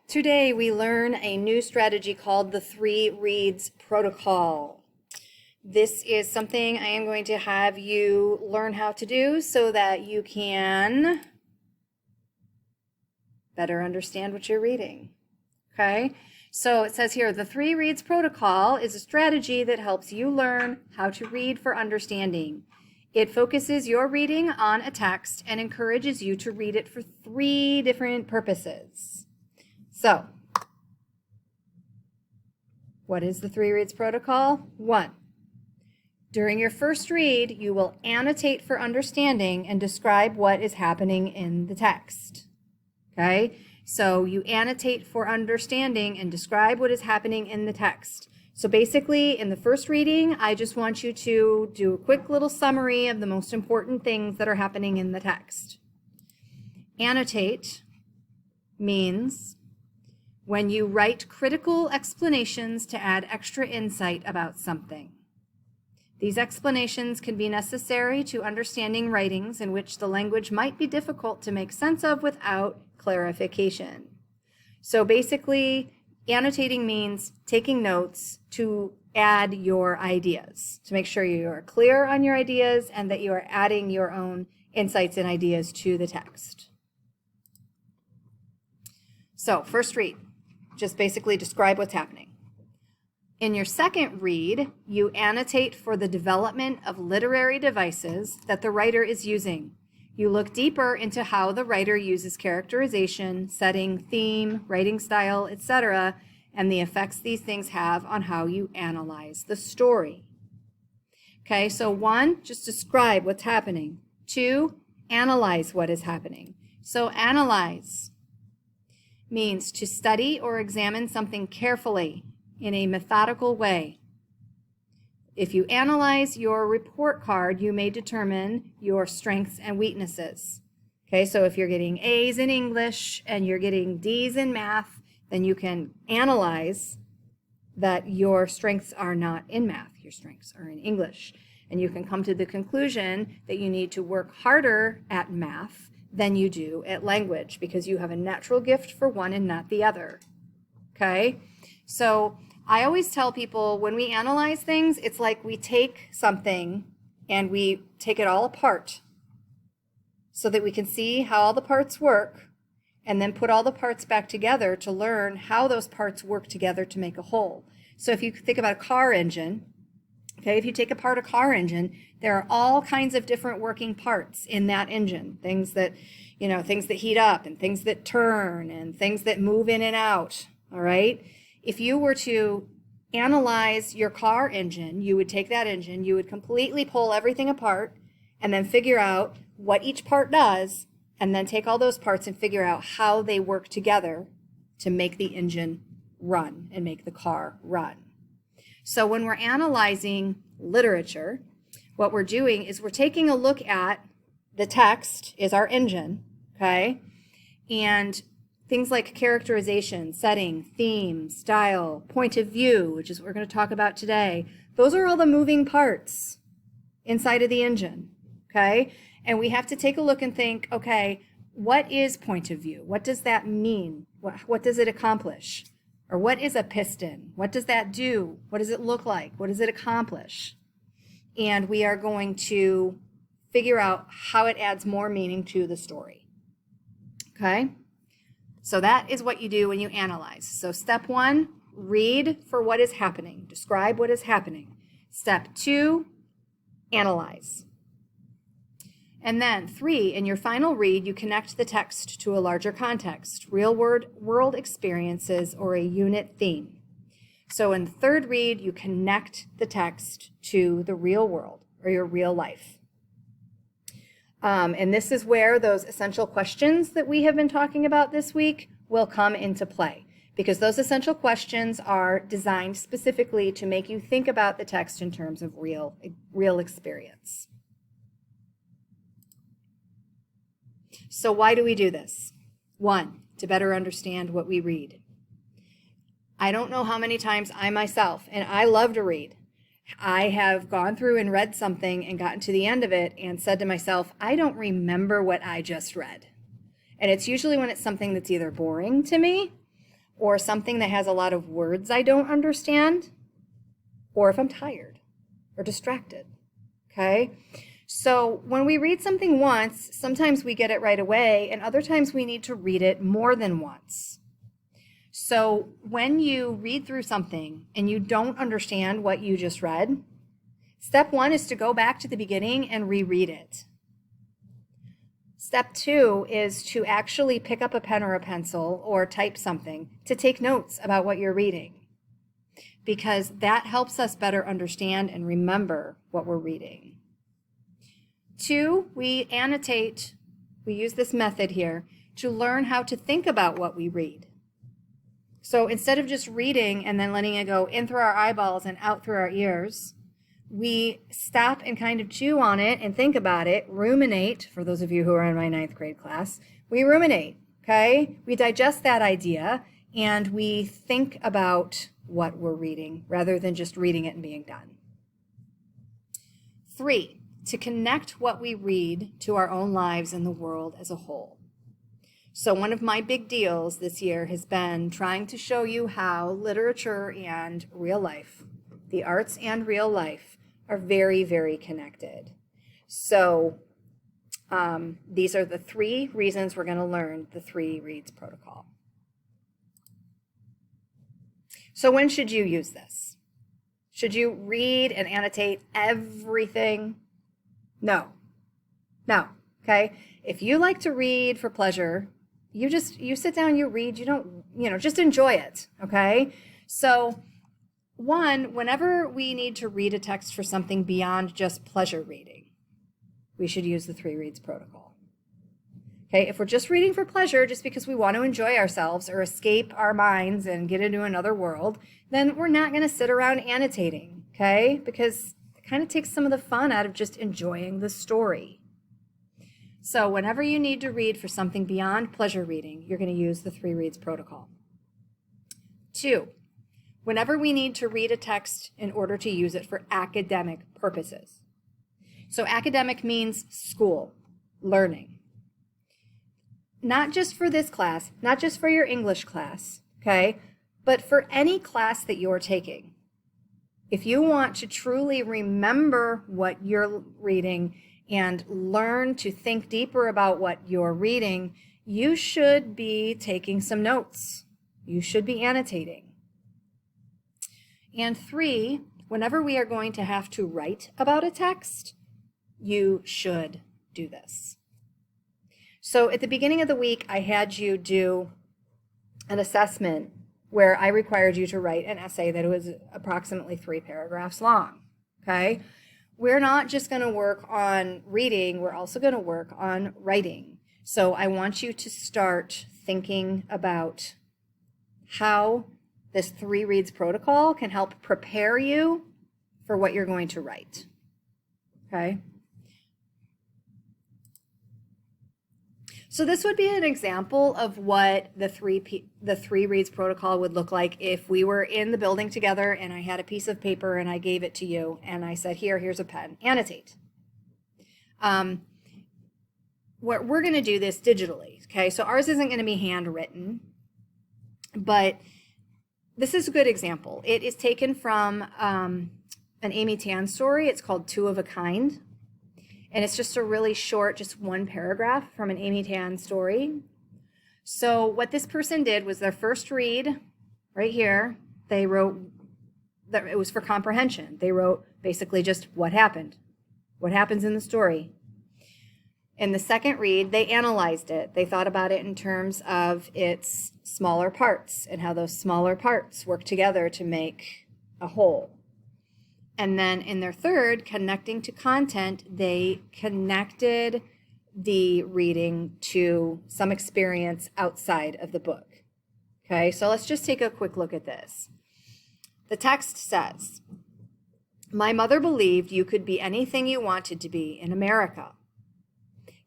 Today we learn a new strategy called the Three Reads Protocol. This is something I am going to have you learn how to do so that you can better understand what you're reading. Okay? So it says here, the Three Reads Protocol is a strategy that helps you learn how to read for understanding. It focuses your reading on a text and encourages you to read it for three different purposes. So, what is the Three Reads Protocol? 1. During your first read, you will annotate for understanding and describe what is happening in the text. Okay? So you annotate for understanding and describe what is happening in the text. So basically, in the first reading, I just want you to do a quick little summary of the most important things that are happening in the text. Annotate means when you write critical explanations to add extra insight about something. These explanations can be necessary to understanding writings in which the language might be difficult to make sense of without clarification. So basically, annotating means taking notes to add your ideas, to make sure you are clear on your ideas and that you are adding your own insights and ideas to the text. So, first read. Just basically describe what's happening. In your second read, you annotate for the development of literary devices that the writer is using. You look deeper into how the writer uses characterization, setting, theme, writing style, etc., and the effects these things have on how you analyze the story. Okay, so 1, just describe what's happening. 2, analyze what is happening. So analyze means to study or examine something carefully in a methodical way. If you analyze your report card, you may determine your strengths and weaknesses. Okay, so if you're getting A's in English and you're getting D's in math, then you can analyze that your strengths are not in math, your strengths are in English. And you can come to the conclusion that you need to work harder at math than you do at language because you have a natural gift for one and not the other. Okay? So I always tell people when we analyze things, it's like we take something and we take it all apart so that we can see how all the parts work and then put all the parts back together to learn how those parts work together to make a whole. So if you think about a car engine, okay, if you take apart a car engine, there are all kinds of different working parts in that engine. Things that heat up and things that turn and things that move in and out, all right? If you were to analyze your car engine, you would take that engine, you would completely pull everything apart and then figure out what each part does and then take all those parts and figure out how they work together to make the engine run and make the car run. So when we're analyzing literature, what we're doing is we're taking a look at the text is our engine, okay? And things like characterization, setting, theme, style, point of view, which is what we're going to talk about today. Those are all the moving parts inside of the engine, okay? And we have to take a look and think, okay, what is point of view? What does that mean? What does it accomplish? Or what is a piston? What does that do? What does it look like? What does it accomplish? And we are going to figure out how it adds more meaning to the story. Okay? So that is what you do when you analyze. So step 1, read for what is happening. Describe what is happening. Step 2, analyze. And then 3, in your final read, you connect the text to a larger context, real world experiences, or a unit theme. So in the third read, you connect the text to the real world or your real life. And this is where those essential questions that we have been talking about this week will come into play, because those essential questions are designed specifically to make you think about the text in terms of real experience. So why do we do this? 1, to better understand what we read. I don't know how many times I myself, and I love to read, I have gone through and read something and gotten to the end of it and said to myself, I don't remember what I just read. And it's usually when it's something that's either boring to me or something that has a lot of words I don't understand, or if I'm tired or distracted, okay? So when we read something once, sometimes we get it right away, and other times we need to read it more than once. So when you read through something and you don't understand what you just read, step one is to go back to the beginning and reread it. Step two is to actually pick up a pen or a pencil or type something to take notes about what you're reading, because that helps us better understand and remember what we're reading. Two, we annotate. We use this method here to learn how to think about what we read. So instead of just reading and then letting it go in through our eyeballs and out through our ears, we stop and kind of chew on it and think about it, ruminate. For those of you who are in my 9th grade class, we ruminate, okay? We digest that idea and we think about what we're reading rather than just reading it and being done. 3, to connect what we read to our own lives and the world as a whole. So one of my big deals this year has been trying to show you how literature and real life, the arts and real life, are very, very connected. So these are the 3 reasons we're going to learn the 3 reads protocol. So when should you use this? Should you read and annotate everything? No, okay? If you like to read for pleasure, you sit down, you read, you don't, just enjoy it, okay? So one, whenever we need to read a text for something beyond just pleasure reading, we should use the 3 reads protocol. Okay, if we're just reading for pleasure, just because we want to enjoy ourselves or escape our minds and get into another world, then we're not going to sit around annotating, okay? Because it kind of takes some of the fun out of just enjoying the story. So whenever you need to read for something beyond pleasure reading, you're going to use the 3 reads protocol. 2, whenever we need to read a text in order to use it for academic purposes. So academic means school, learning. Not just for this class, not just for your English class, okay, but for any class that you're taking. If you want to truly remember what you're reading and learn to think deeper about what you're reading, you should be taking some notes. You should be annotating. And 3, whenever we are going to have to write about a text, you should do this. So at the beginning of the week, I had you do an assessment where I required you to write an essay that was approximately 3 paragraphs long, okay? We're not just going to work on reading, we're also going to work on writing. So I want you to start thinking about how this 3 reads protocol can help prepare you for what you're going to write, okay? So this would be an example of what the 3 reads protocol would look like if we were in the building together and I had a piece of paper and I gave it to you and I said, here's a pen, annotate. We're going to do this digitally, okay? So ours isn't going to be handwritten, but this is a good example. It is taken from an Amy Tan story. It's called Two of a Kind. And it's just a really short, just 1 paragraph from an Amy Tan story. So what this person did was their first read, right here, they wrote, that it was for comprehension. They wrote basically just what happened, what happens in the story. In the second read, they analyzed it. They thought about it in terms of its smaller parts and how those smaller parts work together to make a whole. And then in their third, connecting to content, they connected the reading to some experience outside of the book. Okay, so let's just take a quick look at this. The text says, "My mother believed you could be anything you wanted to be in America.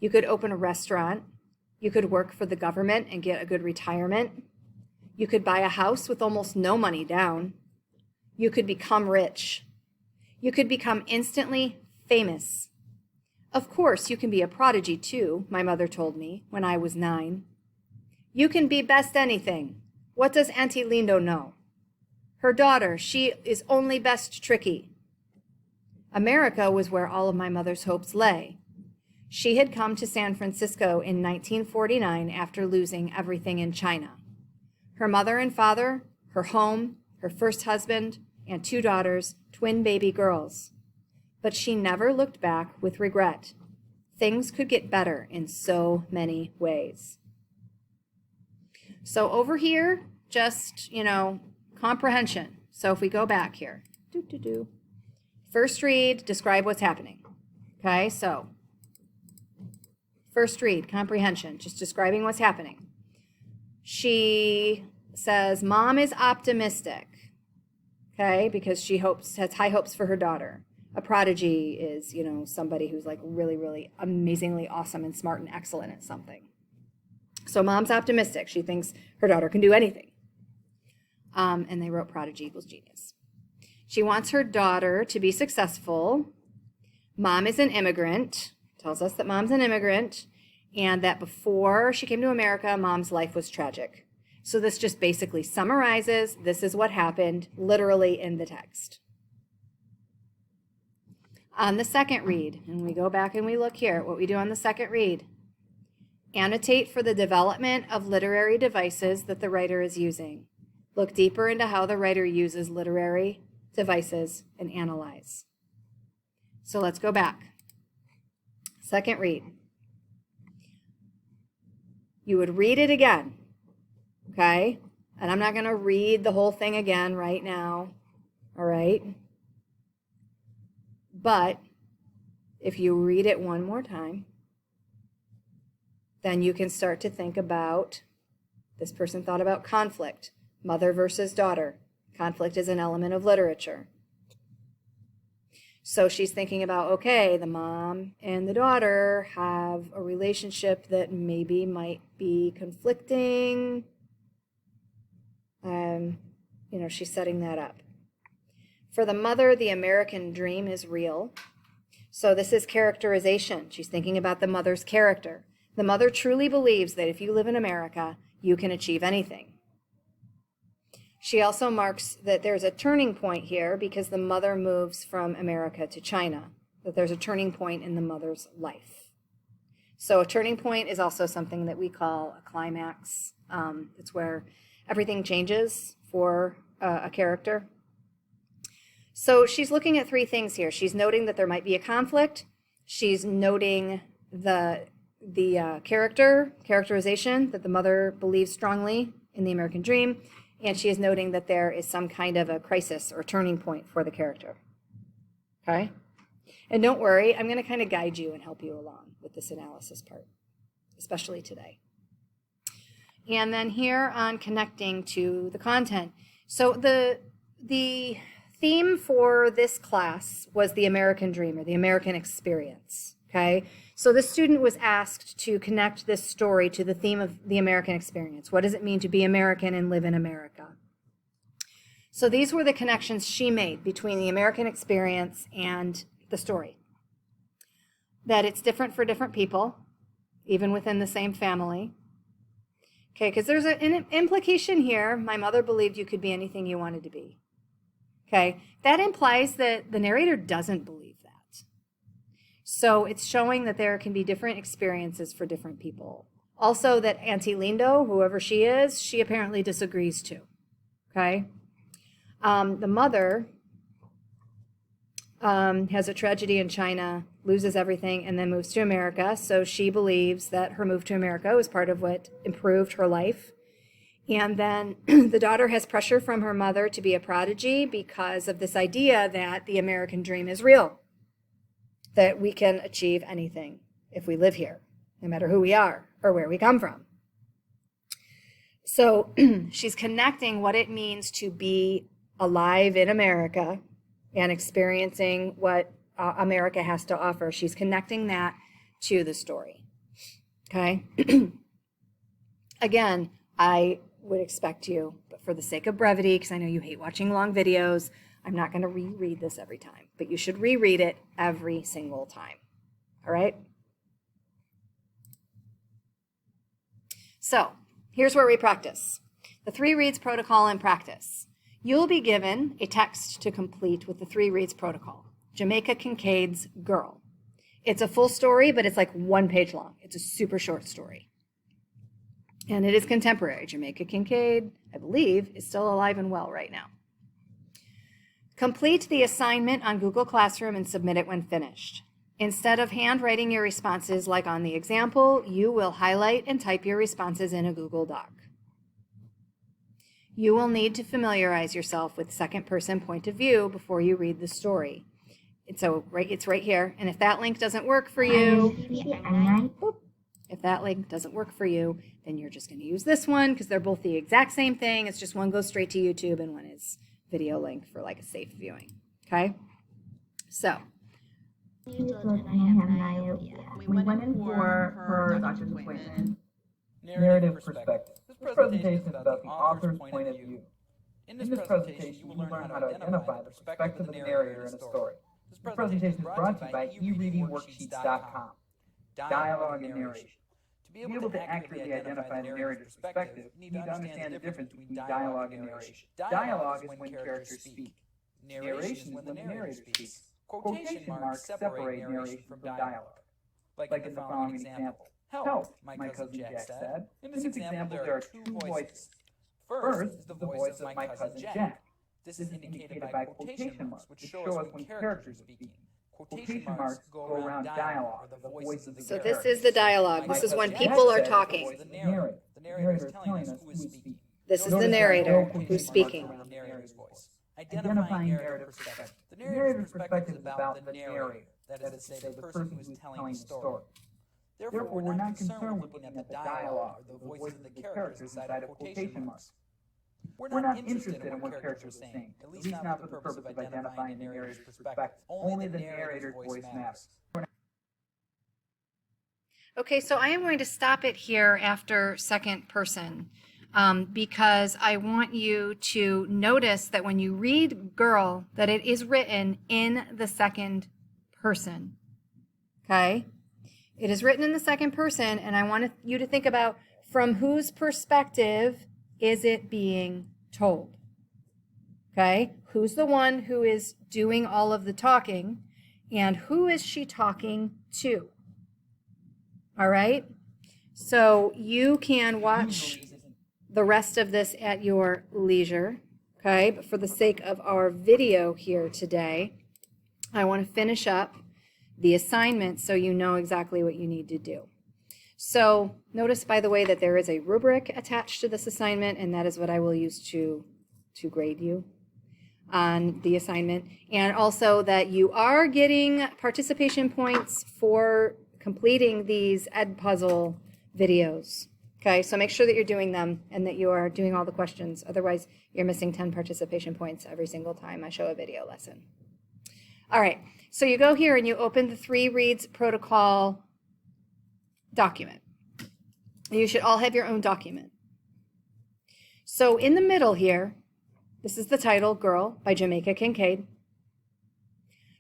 You could open a restaurant. You could work for the government and get a good retirement. You could buy a house with almost no money down. You could become rich. You could become instantly famous. Of course, you can be a prodigy too, my mother told me when I was 9. You can be best anything, What does Auntie Lindo know? Her daughter, she is only best tricky. America was where all of my mother's hopes lay. She had come to San Francisco in 1949 after losing everything in China. Her mother and father, her home, her first husband, and 2 daughters, twin baby girls. But she never looked back with regret. Things could get better in so many ways. So over here, just, comprehension. So if we go back here, first read, describe what's happening. Okay, so first read, comprehension, just describing what's happening. She says, Mom is optimistic, okay, because she has high hopes for her daughter. A prodigy is, somebody who's like really, really amazingly awesome and smart and excellent at something. So Mom's optimistic. She thinks her daughter can do anything. And they wrote prodigy equals genius. She wants her daughter to be successful. Mom is an immigrant. Tells us that Mom's an immigrant. And that before she came to America, Mom's life was tragic. So this just basically summarizes, this is what happened literally in the text. On the second read, and we go back and we look here, what we do on the second read, annotate for the development of literary devices that the writer is using. Look deeper into how the writer uses literary devices and analyze. So let's go back. Second read. You would read it again, okay? And I'm not going to read the whole thing again right now, all right? But if you read it one more time, then you can start to think about, this person thought about conflict, mother versus daughter. Conflict is an element of literature. So she's thinking about, okay, the mom and the daughter have a relationship that maybe might be conflicting. She's setting that up. For the mother, the American dream is real. So this is characterization. She's thinking about the mother's character. The mother truly believes that if you live in America, you can achieve anything. She also marks that there's a turning point here because the mother moves from America to China, that there's a turning point in the mother's life. So a turning point is also something that we call a climax. It's where everything changes for a character. So she's looking at 3 things here. She's noting that there might be a conflict. She's noting the characterization that the mother believes strongly in the American dream. And she is noting that there is some kind of a crisis or turning point for the character. Okay? And don't worry, I'm going to kind of guide you and help you along with this analysis part, especially today. And then here on connecting to the content. So the theme for this class was the American dream or the American experience. Okay? So the student was asked to connect this story to the theme of the American experience. What does it mean to be American and live in America? So these were the connections she made between the American experience and the story. That it's different for different people, even within the same family. Okay, because there's an implication here. My mother believed you could be anything you wanted to be. Okay, that implies that the narrator doesn't believe that. So it's showing that there can be different experiences for different people. Also that Auntie Lindo, whoever she is, she apparently disagrees too. Okay? The mother has a tragedy in China, loses everything, and then moves to America. So she believes that her move to America was part of what improved her life. And then the daughter has pressure from her mother to be a prodigy because of this idea that the American dream is real, that we can achieve anything if we live here, no matter who we are or where we come from. So she's connecting what it means to be alive in America and experiencing what America has to offer. She's connecting that to the story. Okay? Again, I would expect you, but for the sake of brevity, because I know you hate watching long videos, I'm not going to reread this every time, but you should reread it every single time. All right? So here's where we practice. The 3 reads protocol in practice. You'll be given a text to complete with the 3 reads protocol. Jamaica Kincaid's Girl. It's a full story, but it's like 1 page long. It's a super short story. And it is contemporary. Jamaica Kincaid, I believe, is still alive and well right now. Complete the assignment on Google Classroom and submit it when finished. Instead of handwriting your responses like on the example, you will highlight and type your responses in a Google Doc. You will need to familiarize yourself with second-person point of view before you read the story. It's right here. And if that link doesn't work for you, then you're just going to use this one because they're both the exact same thing. It's just one goes straight to YouTube and one is video link for like a safe viewing. Okay? So. We went in for her doctor's appointment. Narrative perspective. This presentation is about the author's point of view. In this presentation, you will learn how to identify the perspective of the narrator in a story. This presentation is brought to you by ereadingworksheets.com. Dialogue and narration. To be able to accurately identify the narrator's perspective, you need to understand the difference between dialogue and narration. Dialogue is when characters speak. Narration is when the narrator speaks. Quotation marks separate narration from dialogue. Like in the following example. Help, my cousin Jack said. In this example, there are 2 voices. First is the voice of my cousin Jack. This is indicated by quotation marks, which show us when characters are speaking. Quotation marks go around dialogue, or the voice of the So character. this is the dialogue. This is when people are talking. The narrator is telling us who is speaking. This is the narrator who's speaking. Identifying narrative perspective. The narrator's perspective is about the narrator, that is to say, the person who is telling the story. Therefore, we're not concerned with looking at the dialogue, or the voices of the characters inside of quotation marks. We're not interested in what characters are saying, at least not for the purpose of identifying the narrator's perspective. Only the narrator's voice matters. Okay, so I am going to stop it here after second person because I want you to notice that when you read girl, that it is written in the second person. Okay? It is written in the second person, and I want you to think about from whose perspective is it being told? Okay? Who's the one who is doing all of the talking, and who is she talking to? All right? So you can watch the rest of this at your leisure, okay? But for the sake of our video here today, I want to finish up the assignment so you know exactly what you need to do. So notice, by the way, that there is a rubric attached to this assignment, and that is what I will use to grade you on the assignment. And also that you are getting participation points for completing these Edpuzzle videos. Okay, so make sure that you're doing them and that you are doing all the questions. Otherwise, you're missing 10 participation points every single time I show a video lesson. All right, so you go here and you open the 3 reads protocol document. You should all have your own document. So in the middle here, this is the title, Girl, by Jamaica Kincaid.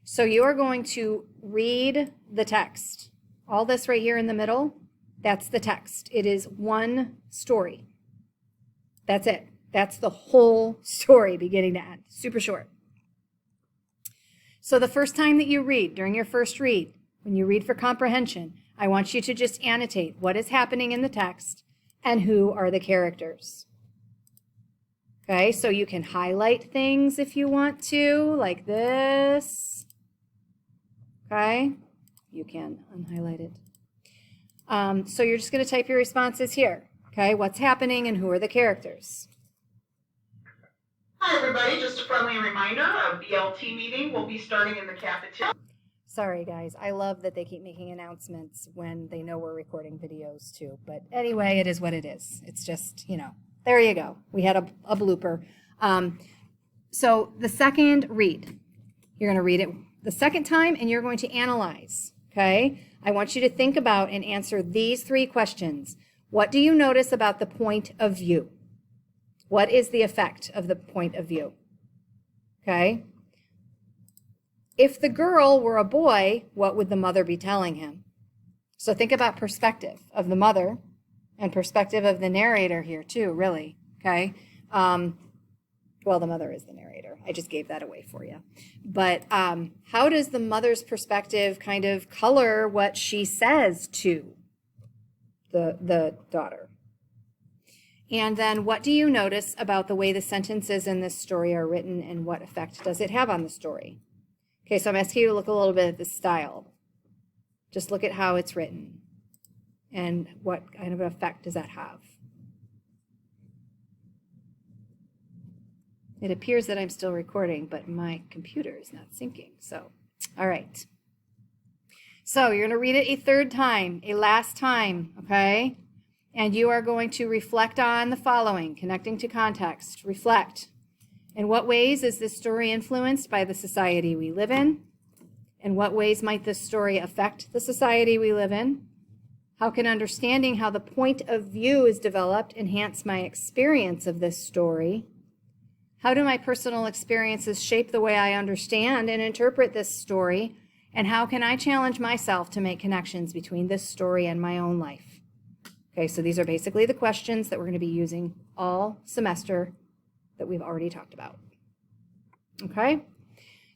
So you are going to read the text. All this right here in the middle, that's the text. It is one story. That's it. That's the whole story, beginning to end. Super short. So the first time that you read, during your first read, when you read for comprehension, I want you to just annotate what is happening in the text and who are the characters. Okay, so you can highlight things if you want to, like this. Okay, you can unhighlight it. So you're just going to type your responses here. Okay, what's happening and who are the characters? Hi, everybody. Just a friendly reminder, a BLT meeting will be starting in the cafeteria. Sorry, guys. I love that they keep making announcements when they know we're recording videos, too. But anyway, it is what it is. It's just, you know, there you go. We had a blooper. So the second read, you're going to read it the second time, and you're going to analyze, okay? I want you to think about and answer these 3 questions. What do you notice about the point of view? What is the effect of the point of view? Okay? If the girl were a boy, what would the mother be telling him? So think about perspective of the mother and perspective of the narrator here too, really. okay? Well, the mother is the narrator. I just gave that away for you. But how does the mother's perspective kind of color what she says to the daughter? And then what do you notice about the way the sentences in this story are written, and what effect does it have on the story? Okay, so I'm asking you to look a little bit at the style. Just look at how it's written and what kind of effect does that have? It appears that I'm still recording, but my computer is not syncing. So, all right. So you're going to read it a third time, a last time, okay? And you are going to reflect on the following, connecting to context. Reflect. In what ways is this story influenced by the society we live in? In what ways might this story affect the society we live in? How can understanding how the point of view is developed enhance my experience of this story? How do my personal experiences shape the way I understand and interpret this story? And how can I challenge myself to make connections between this story and my own life? Okay, so these are basically the questions that we're going to be using all semester that we've already talked about. Okay,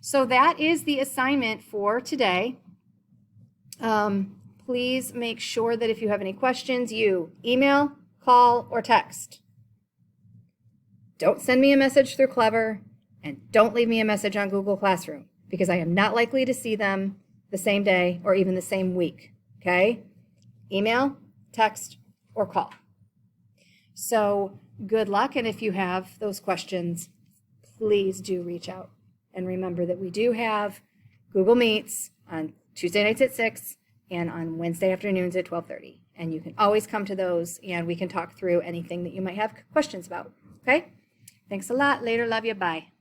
so that is the assignment for today. Please make sure that if you have any questions, you email, call, or text. Don't send me a message through Clever, and don't leave me a message on Google Classroom, because I am not likely to see them the same day or even the same week, okay? Email, text, or call. So good luck, and if you have those questions, please do reach out. And remember that we do have Google Meets on Tuesday nights at 6 and on Wednesday afternoons at 12:30. And you can always come to those, and we can talk through anything that you might have questions about, okay? Thanks a lot. Later. Love you. Bye.